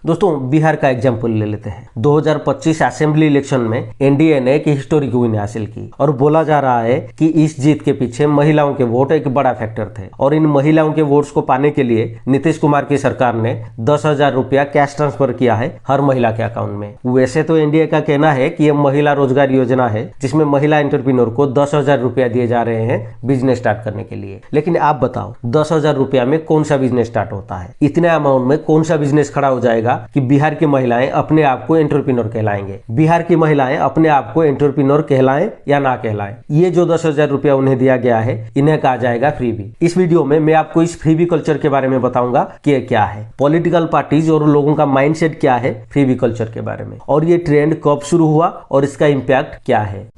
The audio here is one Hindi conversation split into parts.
दोस्तों बिहार का एग्जाम्पल ले लेते हैं। 2025 असेंबली इलेक्शन में एनडीए ने एक हिस्टोरिक विन हासिल की और बोला जा रहा है कि इस जीत के पीछे महिलाओं के वोट एक बड़ा फैक्टर थे और इन महिलाओं के वोट्स को पाने के लिए नीतीश कुमार की सरकार ने 10,000 रुपया कैश ट्रांसफर किया है हर महिला के अकाउंट में। वैसे तो एनडीए का कहना है कि यह महिला रोजगार योजना है जिसमें महिला एंटरप्रेन्योर को 10,000 रुपया दिए जा रहे हैं बिजनेस स्टार्ट करने के लिए। लेकिन आप बताओ 10,000 रुपया में कौन सा बिजनेस स्टार्ट होता है? इतने अमाउंट में कौन सा बिजनेस खड़ा हो जाएगा कि बिहार की महिलाएं अपने आप को एंटरप्रेन्योर कहलाएंगे? बिहार की महिलाएं अपने आप को एंटरप्रेन्योर कहलाएं या ना कहलाएं, ये जो 10,000 रुपया उन्हें दिया गया है इन्हें कहा जाएगा फ्रीबी। इस वीडियो में मैं आपको इस फ्रीबी कल्चर के बारे में बताऊंगा कि ये क्या है, पॉलिटिकल पार्टीज और लोगों का माइंडसेट क्या है फ्रीबी कल्चर के बारे में, और ये ट्रेंड कब शुरू हुआ और इसका इंपैक्ट क्या है।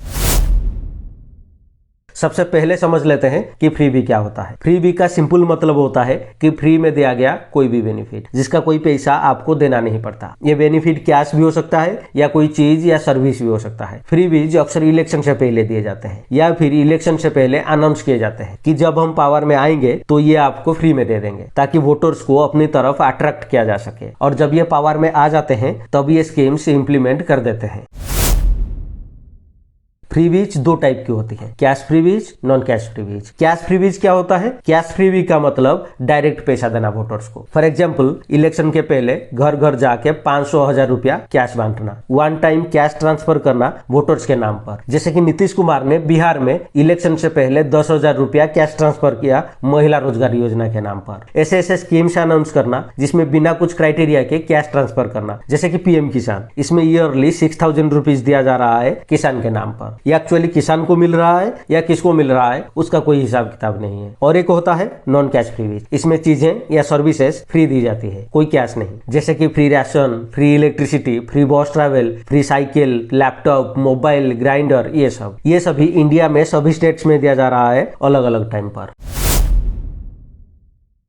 सबसे पहले समझ लेते हैं कि फ्रीबी क्या होता है। फ्रीबी का सिंपल मतलब होता है कि फ्री में दिया गया कोई भी बेनिफिट जिसका कोई पैसा आपको देना नहीं पड़ता। ये बेनिफिट कैश भी हो सकता है या कोई चीज या सर्विस भी हो सकता है। फ्रीबीज अक्सर इलेक्शन से पहले दिए जाते हैं या फिर इलेक्शन से पहले अनाउंस किए जाते हैं कि जब हम पावर में आएंगे तो ये आपको फ्री में दे देंगे ताकि वोटर्स को अपनी तरफ अट्रैक्ट किया जा सके, और जब ये पावर में आ जाते हैं तब ये स्कीम्स इंप्लीमेंट कर देते हैं। फ्रीबीज दो टाइप की होती है, cash freebies, non cash freebies. Cash freebies क्या होता है? कैश फ्रीबी का मतलब डायरेक्ट पैसा देना वोटर्स को। फॉर एग्जांपल इलेक्शन के पहले घर घर जाके 500,000 रुपया कैश बांटना, वन टाइम कैश ट्रांसफर करना वोटर्स के नाम पर। जैसे कि नीतीश कुमार ने बिहार में इलेक्शन से पहले 10,000 रुपया कैश ट्रांसफर किया महिला रोजगार योजना के नाम पर। ऐसे ऐसे स्कीम्स अनाउंस करना जिसमें बिना कुछ क्राइटेरिया के कैश ट्रांसफर करना, जैसे कि पीएम किसान, इसमें ईयरली 6,000 रुपीज दिया जा रहा है किसान के नाम पर। ये एक्चुअली किसान को मिल रहा है या किसको मिल रहा है उसका कोई हिसाब किताब नहीं है। और एक होता है नॉन कैश फ्रीबीज, इसमें चीजें या सर्विसेज फ्री दी जाती है, कोई कैश नहीं, जैसे कि free ration, free electricity, free bus travel, free cycle, laptop, mobile, grinder, ये सभी इंडिया में सभी स्टेट्स में दिया जा रहा है अलग अलग टाइम पर।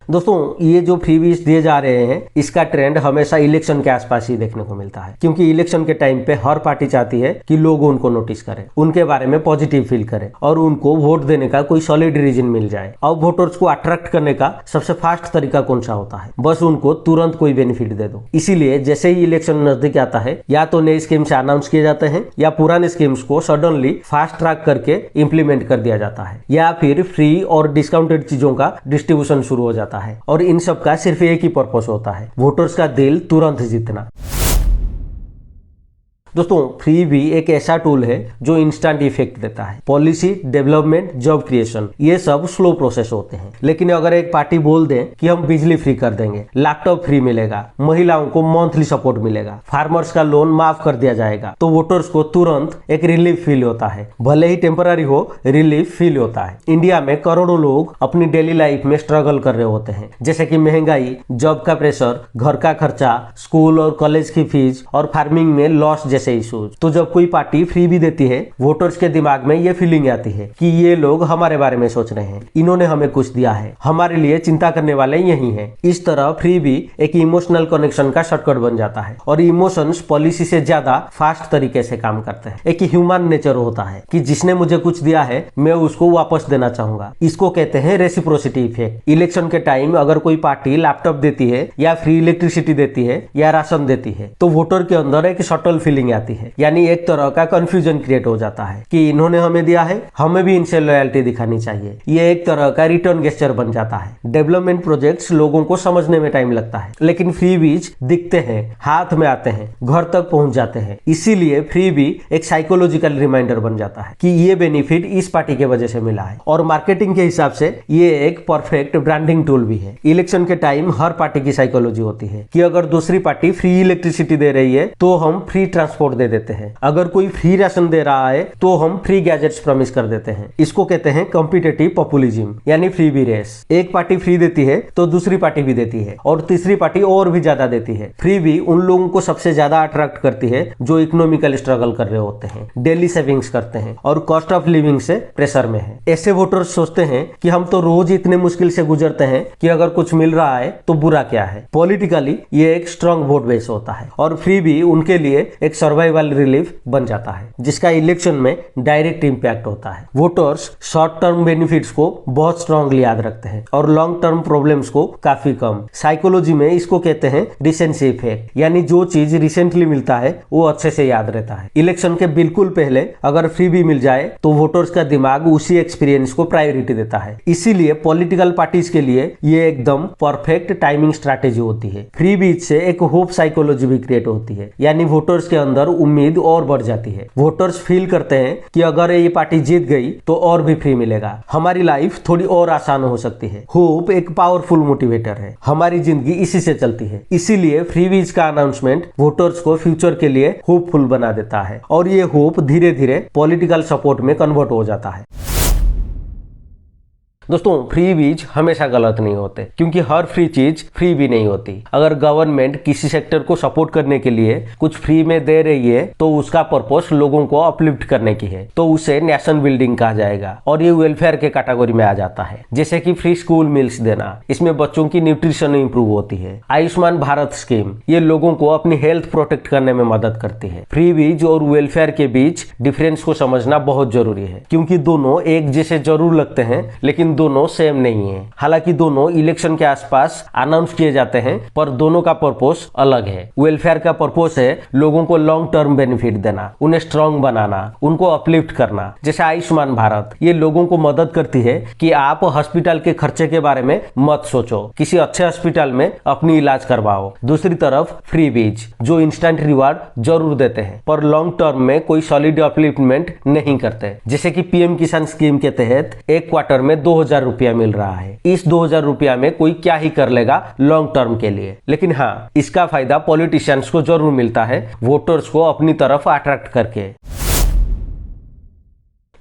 दोस्तों ये जो फ्रीबीज दिए जा रहे हैं इसका ट्रेंड हमेशा इलेक्शन के आसपास ही देखने को मिलता है, क्योंकि इलेक्शन के टाइम पे हर पार्टी चाहती है कि लोग उनको नोटिस करें, उनके बारे में पॉजिटिव फील करें और उनको वोट देने का कोई सॉलिड रीजन मिल जाए। अब वोटर्स को अट्रैक्ट करने का सबसे फास्ट तरीका कौन सा होता है? बस उनको तुरंत कोई बेनिफिट दे दो। इसीलिए जैसे ही इलेक्शन नजदीक आता है या तो नए स्कीम्स अनाउंस किए जाते हैं या पुराने स्कीम्स को सडनली फास्ट ट्रैक करके इंप्लीमेंट कर दिया जाता है, या फिर फ्री और डिस्काउंटेड चीजों का डिस्ट्रीब्यूशन शुरू हो जाता है। और इन सब का सिर्फ एक ही पर्पस होता है, वोटर्स का दिल तुरंत जीतना। दोस्तों फ्री भी एक ऐसा टूल है जो इंस्टेंट इफेक्ट देता है। पॉलिसी डेवलपमेंट, जॉब क्रिएशन, ये सब स्लो प्रोसेस होते हैं। लेकिन अगर एक पार्टी बोल दे कि हम बिजली फ्री कर देंगे, लैपटॉप फ्री मिलेगा, महिलाओं को मंथली सपोर्ट मिलेगा, फार्मर्स का लोन माफ कर दिया जाएगा, तो वोटर्स को तुरंत एक रिलीफ फील होता है, भले ही टेम्पररी हो, रिलीफ फील होता है। इंडिया में करोड़ों लोग अपनी डेली लाइफ में स्ट्रगल कर रहे होते हैं, जैसे कि महंगाई, जॉब का प्रेशर, घर का खर्चा, स्कूल और कॉलेज की फीस और फार्मिंग में लॉस जैसे इश्यूज। तो जब कोई पार्टी फ्री भी देती है वोटर्स के दिमाग में ये फीलिंग आती है कि ये लोग हमारे बारे में सोच रहे हैं, इन्होंने हमें कुछ दिया है, हमारे लिए चिंता करने वाले यही हैं। इस तरह फ्री भी एक इमोशनल कनेक्शन का शॉर्टकट बन जाता है और इमोशंस पॉलिसी से ज्यादा फास्ट तरीके से काम करते हैं। एक ह्यूमन नेचर होता है कि जिसने मुझे कुछ दिया है मैं उसको वापस देना चाहूंगा, इसको कहते हैं रेसिप्रोसिटी इफेक्ट। इलेक्शन के टाइम अगर कोई पार्टी लैपटॉप देती है या फ्री इलेक्ट्रिसिटी देती है या राशन देती है तो वोटर के अंदर एक सटल फीलिंग आती है, यानी एक तरह का कंफ्यूजन क्रिएट हो जाता है कि इन्होंने हमें दिया है, हमें भी इनसे लॉयल्टी दिखानी चाहिए। ये एक तरह का रिटर्न गेस्चर बन जाता है। डेवलपमेंट प्रोजेक्ट्स लोगों को समझने में टाइम लगता है, लेकिन फ्रीबीज दिखते हैं, हाथ में आते हैं, घर तक पहुंच जाते हैं। इसीलिए फ्रीबी एक साइकोलॉजिकल रिमाइंडर बन जाता है कि ये बेनिफिट इस पार्टी के वजह से मिला है, और मार्केटिंग के हिसाब से ये एक परफेक्ट ब्रांडिंग टूल भी है। इलेक्शन के टाइम हर पार्टी की साइकोलॉजी होती है कि अगर दूसरी पार्टी फ्री इलेक्ट्रिसिटी दे रही है तो हम फ्री ट्रांसपोर्ट दे देते हैं, अगर कोई फ्री राशन दे रहा है तो हम फ्री गैजेट्स प्रॉमिस कर देते हैं। इसको कहते हैं कॉम्पिटिटिव पॉपुलिज्म, यानी फ्री बी रेस। एक पार्टी फ्री देती है तो दूसरी पार्टी भी देती है और तीसरी पार्टी और भी ज्यादा देती है। फ्री भी उन लोगों को सबसे ज्यादा अट्रैक्ट करती है जो इकोनॉमिकल स्ट्रगल कर रहे होते हैं, डेली सेविंग्स करते हैं और कॉस्ट ऑफ लिविंग से प्रेशर में है। ऐसे वोटर्स सोचते हैं कि हम तो रोज इतने मुश्किल से गुजरते हैं कि अगर कुछ मिल रहा है तो बुरा क्या है। पॉलिटिकली ये एक स्ट्रॉन्ग वोट बेस होता है और फ्री भी उनके लिए एक सर्वाइवल रिलीफ बन जाता है, जिसका इलेक्शन में डायरेक्ट इंपैक्ट होता है। वोटर्स शॉर्ट टर्म बेनिफिट्स को बहुत स्ट्रांगली याद रखते हैं और लॉन्ग टर्म प्रॉब्लम्स को काफी कम। साइकोलॉजी में इसको कहते हैं रिसेंसी इफेक्ट, यानी जो चीज रिसेंटली मिलता है वो अच्छे से याद रहता है। इलेक्शन के बिल्कुल पहले अगर फ्री भी मिल जाए तो वोटर्स का दिमाग उसी एक्सपीरियंस को प्रायोरिटी देता है। इसीलिए पॉलिटिकल पार्टीज के लिए ये एकदम परफेक्ट टाइमिंग स्ट्रैटेजी होती है। फ्री बीच से एक होप साइकोलॉजी भी क्रिएट होती है, यानी वोटर्स के अंदर उम्मीद और बढ़ जाती है। वोटर्स फील करते हैं कि अगर ये पार्टी जीत गई तो और भी फ्री मिलेगा, हमारी लाइफ थोड़ी और आसान हो सकती है। होप एक पावरफुल मोटिवेटर है, हमारी जिंदगी इसी से चलती है। इसीलिए फ्री बीच का अनाउंसमेंट वोटर्स को फ्यूचर के लिए होपफुल बना देता है और ये होप धीरे धीरे पॉलिटिकल सपोर्ट में कन्वर्ट हो जाता है। दोस्तों, फ्री बीज हमेशा गलत नहीं होते, क्योंकि हर फ्री चीज फ्री भी नहीं होती। अगर गवर्नमेंट किसी सेक्टर को सपोर्ट करने के लिए कुछ फ्री में दे रही है तो उसका पर्पस लोगों को अपलिफ्ट करने की है, तो उसे नेशन बिल्डिंग कहा जाएगा और ये वेलफेयर के कैटेगरी में आ जाता है। जैसे कि फ्री स्कूल मील्स देना, इसमें बच्चों की न्यूट्रिशन इंप्रूव होती है। आयुष्मान भारत स्कीम, ये लोगों को अपनी हेल्थ प्रोटेक्ट करने में मदद करती है। फ्री बीज और वेलफेयर के बीच डिफरेंस को समझना बहुत जरूरी है, क्योंकि दोनों एक जैसे जरूर लगते हैं लेकिन दोनों सेम नहीं है। हालांकि दोनों इलेक्शन के आसपास अनाउंस किए जाते हैं, पर दोनों का पर्पस अलग है। वेलफेयर का पर्पस है लोगों को लॉन्ग टर्म बेनिफिट देना, उन्हें स्ट्रांग बनाना, उनको अपलिफ्ट करना। जैसे आयुष्मान भारत, ये लोगों को मदद करती है कि आप हॉस्पिटल के खर्चे के बारे में मत सोचो, किसी अच्छे हॉस्पिटल में अपनी इलाज करवाओ। दूसरी तरफ फ्री बीज, जो इंस्टेंट रिवार्ड जरूर देते हैं पर लॉन्ग टर्म में कोई सॉलिड अपलिफ्टमेंट नहीं करते। जैसे कि पीएम किसान स्कीम के तहत एक क्वार्टर में 2000 रुपया मिल रहा है। इस 2000 रुपया में कोई क्या ही कर लेगा लॉन्ग टर्म के लिए, लेकिन हाँ, इसका फायदा पॉलिटिशियंस को जरूर मिलता है, वोटर्स को अपनी तरफ अट्रैक्ट करके।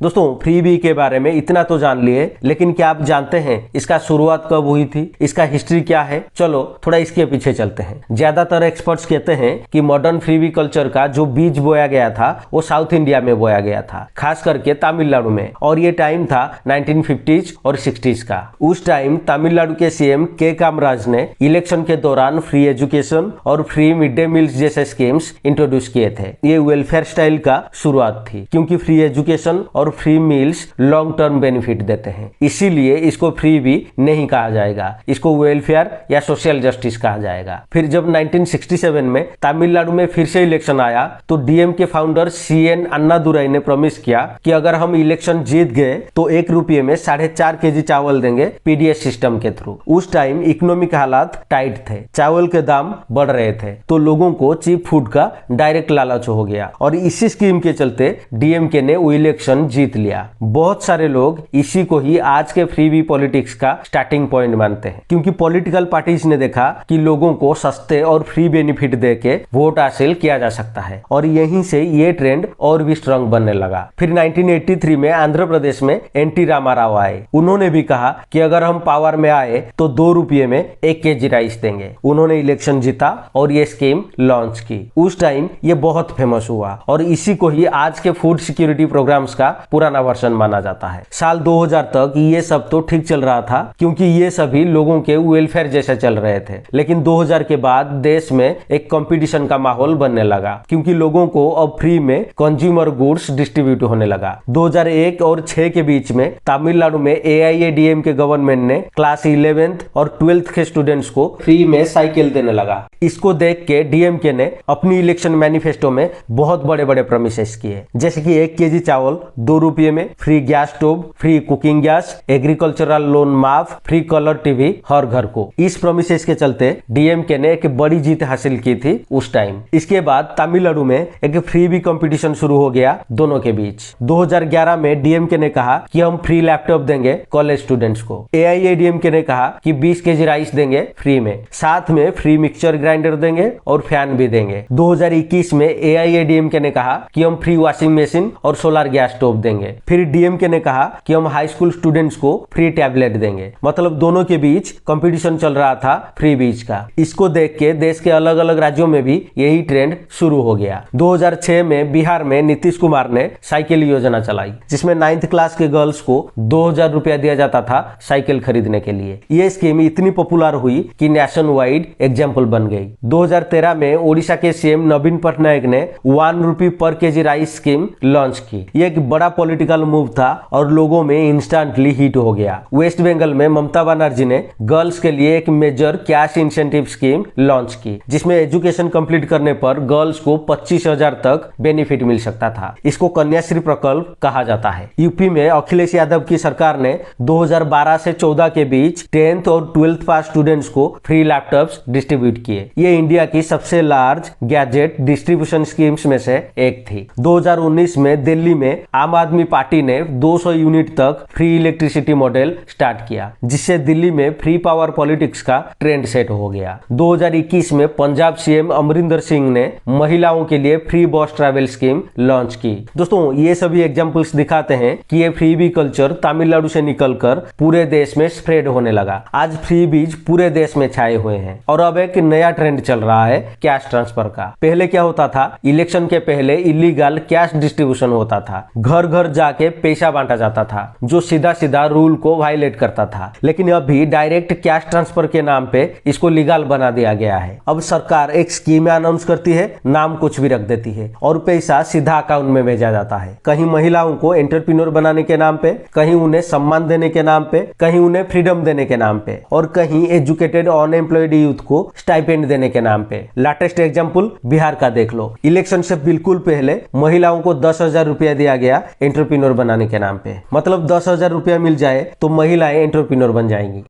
दोस्तों, फ्री बी के बारे में इतना तो जान लिए, लेकिन क्या आप जानते हैं इसका शुरुआत कब हुई थी, इसका हिस्ट्री क्या है? चलो थोड़ा इसके पीछे चलते हैं। ज्यादातर एक्सपर्ट्स कहते हैं कि मॉडर्न फ्री बी कल्चर का जो बीज बोया गया था वो साउथ इंडिया में बोया गया था, खास करके तमिलनाडु में, और ये टाइम था 1950s और 60s का। उस टाइम तमिलनाडु के सीएम के कामराज ने इलेक्शन के दौरान फ्री एजुकेशन और फ्री मिड डे मील्स जैसे स्कीम्स इंट्रोड्यूस किए थे। ये वेलफेयर स्टाइल का शुरुआत थी, क्योंकि फ्री एजुकेशन और free meals long term benefit देते हैं, इसीलिए इसको फ्री भी नहीं कहा जाएगा, इसको वेलफेयर या सोशल जस्टिस कहा जाएगा। फिर जब 1967 में तमिलनाडु में फिर से इलेक्शन आया तो डीएम के फाउंडर सीएन अन्नादुराई ने प्रॉमिस किया कि अगर हम इलेक्शन जीत गए तो 1 रुपये में 4.5 केजी चावल देंगे पीडीएस सिस्टम के थ्रू। उस टाइम इकोनॉमिक हालात टाइट थे, चावल के दाम बढ़ रहे थे, तो लोगों को चीप फूड का डायरेक्ट लालच हो गया और इसी स्कीम के चलते डीएमके ने वो इलेक्शन जीत लिया। बहुत सारे लोग इसी को ही आज के फ्री बी पॉलिटिक्स का स्टार्टिंग पॉइंट मानते हैं, क्योंकि पॉलिटिकल पार्टीज ने देखा कि लोगों को सस्ते और फ्री बेनिफिट देके वोट हासिल किया जा सकता है और यहीं से ये ट्रेंड और भी स्ट्रांग बनने लगा। फिर 1983 में आंध्र प्रदेश में एनटी रामाराव आए। उन्होंने भी कहा कि अगर हम पावर में आए तो 2 रुपये में 1 केजी राइस देंगे। उन्होंने इलेक्शन जीता और ये स्कीम लॉन्च की। उस टाइम ये बहुत फेमस हुआ और इसी को ही आज के फूड सिक्योरिटी प्रोग्राम्स का पुराना वर्जन माना जाता है। साल 2000 तक ये सब तो ठीक चल रहा था, क्योंकि ये सभी लोगों के वेलफेयर जैसे चल रहे थे, लेकिन 2000 के बाद देश में एक कंपटीशन का माहौल बनने लगा, क्योंकि लोगों को अब फ्री में कंज्यूमर गुड्स डिस्ट्रीब्यूट होने लगा। 2001 और 6 के बीच में तमिलनाडु में एआईएडीएम के गवर्नमेंट ने क्लास 11th और 12th के स्टूडेंट्स को फ्री में साइकिल देने लगा। इसको देख के डीएमके ने अपनी इलेक्शन मैनिफेस्टो में बहुत बड़े बड़े प्रॉमिसेस किए, जैसे कि 1 केजी चावल 2 रुपये में, free gas stove, free cooking gas, agricultural loan माफ, फ्री कलर टीवी हर घर को। इस प्रॉमिसेस के चलते डीएमके ने एक बड़ी जीत हासिल की थी उस टाइम। इसके बाद तमिलनाडु में एक फ्री बी कंपटीशन शुरू हो गया दोनों के बीच। 2011 में डीएमके ने कहा कि हम फ्री लैपटॉप देंगे कॉलेज स्टूडेंट्स को। एआईएडीएमके ने कहा कि 20 केजी राइस देंगे फ्री में, साथ में फ्री मिक्सचर ग्राइंडर देंगे और फैन भी देंगे। 2021 में एआईएडीएमके ने कहा कि हम फ्री वॉशिंग मशीन और सोलर गैस स्टोव देंगे। फिर डीएमके ने कहा कि हम हाई स्कूल स्टूडेंट्स को फ्री टैबलेट देंगे। मतलब दोनों के बीच कंपटीशन चल रहा था फ्री बीज का। इसको देख के देश के अलग अलग राज्यों में भी यही ट्रेंड शुरू हो गया। 2006 में बिहार में नीतीश कुमार ने साइकिल योजना चलाई, जिसमें 9th क्लास के गर्ल्स को 2000 रुपया दिया जाता था साइकिल खरीदने के लिए। ये स्कीम इतनी पॉपुलर हुई कि नेशन वाइड एग्जाम्पल बन गई। 2013 में ओडिशा के सीएम नवीन पटनायक ने 1 रुपी पर केजी राइस स्कीम लॉन्च की। ये एक बड़ा पॉलिटिकल मूव था और लोगों में इंस्टेंटली हिट हो गया। वेस्ट बंगाल में ममता बनर्जी ने गर्ल्स के लिए एक major cash incentive scheme launch की, जिसमें एजुकेशन कंप्लीट करने पर गर्ल्स को 25,000 तक बेनिफिट मिल सकता था। इसको कन्याश्री प्रकल्प कहा जाता है। यूपी में अखिलेश यादव की सरकार ने 2012 से 14 के बीच 10th और 12th पास स्टूडेंट्स को फ्री लैपटॉप्स डिस्ट्रीब्यूट किए। ये इंडिया की सबसे लार्ज गैजेट डिस्ट्रीब्यूशन स्कीम्स में से एक थी। 2019 में दिल्ली में आम आदमी पार्टी ने 200 यूनिट तक फ्री इलेक्ट्रिसिटी मॉडल स्टार्ट किया, जिससे दिल्ली में फ्री पावर पॉलिटिक्स का ट्रेंड सेट हो गया। 2021 में पंजाब सीएम अमरिंदर सिंह ने महिलाओं के लिए free bus travel scheme launch की। दोस्तों, ये सभी एग्जांपल्स दिखाते हैं कि ये फ्री बी कल्चर तमिलनाडु से निकलकर पूरे देश में स्प्रेड होने लगा। आज फ्री बीज पूरे देश में छाए हुए हैं और अब एक नया ट्रेंड चल रहा है कैश ट्रांसफर का। पहले क्या होता था, इलेक्शन के पहले इलीगल कैश डिस्ट्रीब्यूशन होता था। घर घर जाके पैसा बांटा जाता था, जो सीधा सीधा रूल को वायलेट करता था। लेकिन अभी डायरेक्ट कैश ट्रांसफर के नाम पे इसको लीगल बना दिया गया है। अब सरकार एक स्कीम अनाउंस करती है, नाम कुछ भी रख देती है और पैसा सीधा अकाउंट में भेजा जाता है। कहीं महिलाओं को एंटरप्रेन्योर बनाने के नाम पे, कहीं उन्हें सम्मान देने के नाम पे, कहीं उन्हें फ्रीडम देने के नाम पे और कहीं एजुकेटेड अनएम्प्लॉयड यूथ को स्टाइपेंड देने के नाम पे। लेटेस्ट एग्जांपल बिहार का देख लो। इलेक्शन से बिल्कुल पहले महिलाओं को 10,000 रुपया दिया गया एंटरप्रेन्योर बनाने के नाम पे। मतलब 10,000 रुपया मिल जाए तो महिलाएं एंटरप्रेन्योर बन जाएंगी।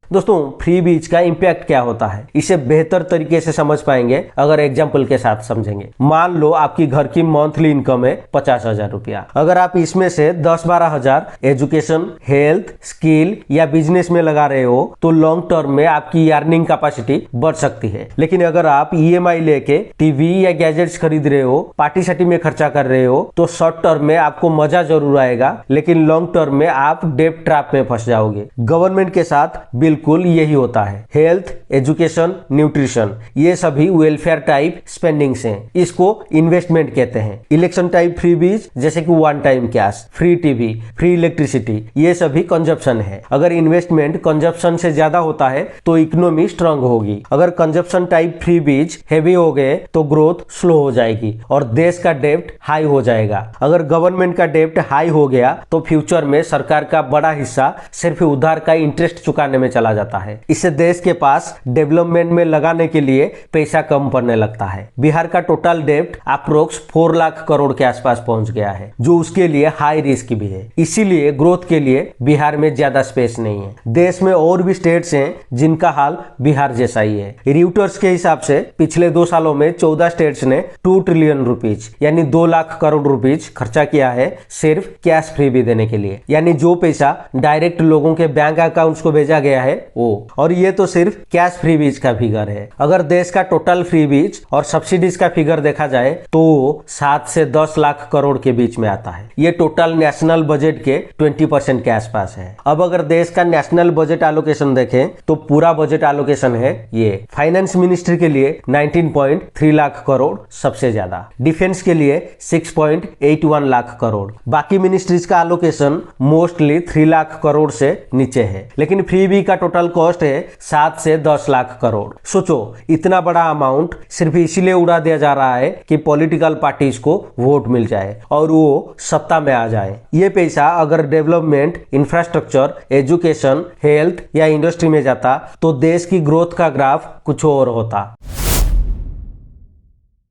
दोस्तों, फ्री बीज का इम्पैक्ट क्या होता है, इसे बेहतर तरीके से समझ पाएंगे अगर एग्जाम्पल के साथ समझेंगे। मान लो आपकी घर की मंथली इनकम है 50,000 रुपया। अगर आप इसमें से 10-12 हजार एजुकेशन, हेल्थ, स्किल या बिजनेस में लगा रहे हो तो लॉन्ग टर्म में आपकी अर्निंग कैपेसिटी बढ़ सकती है। लेकिन अगर आप ईएमआई लेके टीवी या गैजेट्स खरीद रहे हो, पार्टी शार्टी में खर्चा कर रहे हो तो शॉर्ट टर्म में आपको मजा जरूर आएगा, लेकिन लॉन्ग टर्म में आप डेब्ट ट्रैप में फंस जाओगे। गवर्नमेंट के साथ बिल्कुल यही होता है। हेल्थ, एजुकेशन, न्यूट्रिशन, ये सभी वेलफेयर टाइप स्पेंडिंग्स हैं। इसको इन्वेस्टमेंट कहते हैं। इलेक्शन टाइप फ्री बीज जैसे कि one time cash, free TV, free electricity, ये सभी कंजप्शन है। अगर इन्वेस्टमेंट कंजप्शन से ज्यादा होता है तो इकोनॉमी स्ट्रांग होगी। अगर कंजप्शन टाइप फ्री बीज हैवी हो गए तो ग्रोथ स्लो हो जाएगी और देश का डेब्ट हाई हो जाएगा। अगर गवर्नमेंट का डेब्ट हाई हो गया तो फ्यूचर में सरकार का बड़ा हिस्सा सिर्फ उधार का इंटरेस्ट चुकाने में चला जाता है। इससे देश के पास डेवलपमेंट में लगाने के लिए पैसा कम पड़ने लगता है। बिहार का टोटल डेब्ट अप्रोक्स 4 लाख करोड़ के आसपास पहुंच गया है, जो उसके लिए हाई रिस्क भी है। इसीलिए ग्रोथ के लिए बिहार में ज्यादा स्पेस नहीं है। देश में और भी स्टेट्स हैं जिनका हाल बिहार जैसा ही है। रियूटर्स के हिसाब से पिछले 2 सालों में 14 स्टेट्स ने 2 ट्रिलियन रुपीज यानी 2 लाख करोड़ रुपीज खर्चा किया है सिर्फ कैश फ्री बी देने के लिए। यानी जो पैसा डायरेक्ट लोगों के बैंक अकाउंट्स को भेजा गया है वो। और ये तो सिर्फ कैश फ्री बीज का फिगर है। अगर देश का टोटल फ्री बीज और सब्सिडीज का फिगर देखा जाए तो 7 से 10 लाख करोड़ के बीच में आता है। ये टोटल नेशनल बजट के 20% के आसपास है। अब अगर देश का नेशनल बजट एलोकेशन देखें तो पूरा बजट एलोकेशन है ये। फाइनेंस मिनिस्ट्री के लिए 19.3 लाख करोड़ सबसे ज्यादा, डिफेंस के लिए 6.81 लाख करोड़, बाकी मिनिस्ट्रीज का एलोकेशन मोस्टली 3 लाख करोड़ से नीचे है। लेकिन फ्री बी का टोटल कॉस्ट है 7 से 10 लाख करोड़। सोचो, इतना बड़ा अमाउंट सिर्फ इसीलिए उड़ा दिया जा रहा है कि पॉलिटिकल पार्टीज को वोट मिल जाए और वो सत्ता में आ जाए। ये पैसा अगर डेवलपमेंट, इंफ्रास्ट्रक्चर, एजुकेशन, हेल्थ या इंडस्ट्री में जाता तो देश की ग्रोथ का ग्राफ कुछ और होता।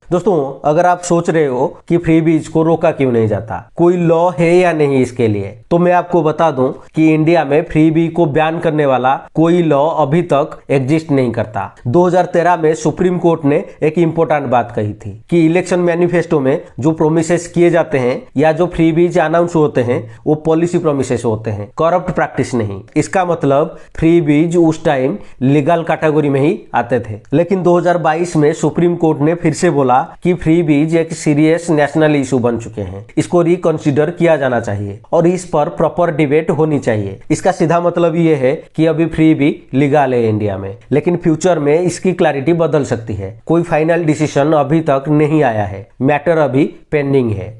दोस्तों, अगर आप सोच रहे हो कि फ्री बीज को रोका क्यों नहीं जाता, कोई लॉ है या नहीं इसके लिए, तो मैं आपको बता दूं कि इंडिया में फ्री बी को बैन करने वाला कोई लॉ अभी तक एग्जिस्ट नहीं करता। 2013 में सुप्रीम कोर्ट ने एक इंपॉर्टेंट बात कही थी कि इलेक्शन मैनिफेस्टो में जो प्रोमिसेस किए जाते हैं या जो फ्री बीज अनाउंस होते हैं वो पॉलिसी प्रोमिसेस होते हैं, करप्ट प्रैक्टिस नहीं। इसका मतलब फ्री बीज उस टाइम लीगल कैटेगरी में ही आते थे। लेकिन 2022 में सुप्रीम कोर्ट ने फिर से बोला कहा कि फ्री बीज एक सीरियस नेशनल इशू बन चुके हैं, इसको रिकंसिडर किया जाना चाहिए और इस पर प्रॉपर डिबेट होनी चाहिए। इसका सीधा मतलब ये है कि अभी फ्री बी लीगल है इंडिया में, लेकिन फ्यूचर में इसकी क्लैरिटी बदल सकती है। कोई फाइनल डिसीजन अभी तक नहीं आया है, मैटर अभी पेंडिंग है।